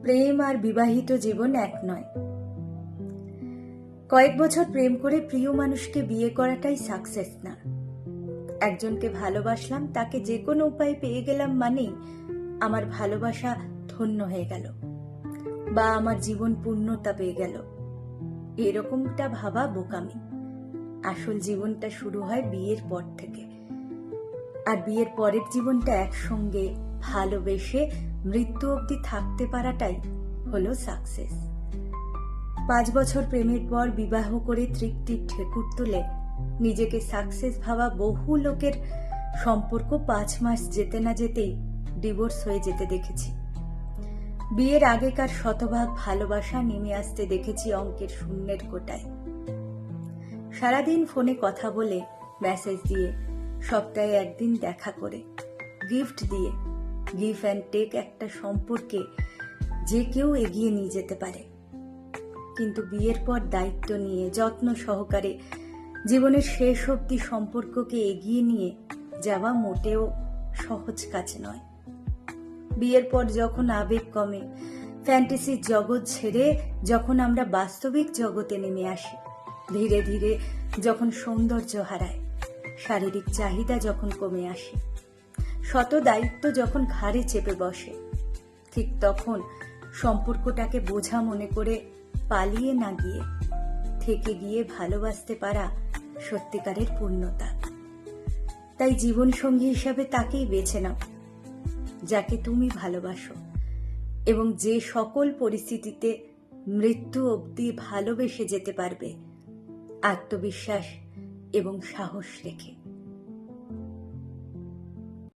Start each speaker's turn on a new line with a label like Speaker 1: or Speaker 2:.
Speaker 1: প্রেম আর বিবাহিত জীবন এক নয়। কয়েক বছর প্রেম করে প্রিয় মানুষকে বিয়ে করাটাই সাকসেস না। একজনকে ভালোবাসলাম, তাকে যে কোনো উপায়ে পেয়ে গেলাম মানেই আমার ভালোবাসা ধন্য হয়ে গেল বা আমার জীবন পূর্ণতা পেয়ে গেল, এরকমটা ভাবা বোকামি। আসল জীবনটা শুরু হয় বিয়ের পর থেকে, আর বিয়ের পরের জীবনটা একসঙ্গে ভালোবেসে মৃত্যু অবধি থাকতে পারাটাই হলো সাকসেস। 5 বছর প্রেমের পর বিবাহ করে তৃপ্তির ঠেকুর তুলে নিজেকে সাকসেস ভাবা বহু লোকের সম্পর্ক 5 মাস যেতে না যেতেই ডিভোর্স হয়ে যেতে দেখেছি। বিয়ের আগেকার শতভাগ ভালোবাসা নেমে আসতে দেখেছি অঙ্কের শূন্যের কোটায়। সারাদিন ফোনে কথা বলে, মেসেজ দিয়ে, সপ্তাহে একদিন দেখা করে, গিফট দিয়ে, গিভ অ্যান্ড টেক একটা সম্পর্কে যে কেউ এগিয়ে নিয়ে যেতে পারে। কিন্তু বিয়ের পর দায়িত্ব নিয়ে যত্ন সহকারে জীবনের শেষ অবধি সম্পর্ককে এগিয়ে নিয়ে যাওয়া মোটেও সহজ কাজ নয়। বিয়ের পর যখন আবেগ কমে, ফ্যান্টাসির জগৎ ছেড়ে যখন আমরা বাস্তবিক জগতে নেমে আসি, ধীরে ধীরে যখন সৌন্দর্য হারায়, শারীরিক চাহিদা যখন কমে আসে, শত দায়িত্ব যখন ঘাড়ে চেপে বসে, ঠিক তখন সম্পর্কটাকে বোঝা মনে করে পালিয়ে না গিয়ে থেকে গিয়ে ভালোবাসতে পারা সত্যিকারের পূর্ণতা। তাই জীবনসঙ্গী হিসাবে তাকেই বেছে নাও যাকে তুমি ভালোবাসো এবং যে সকল পরিস্থিতিতে মৃত্যু অবধি ভালোবেসে যেতে পারবে, আত্মবিশ্বাস এবং সাহস রেখে।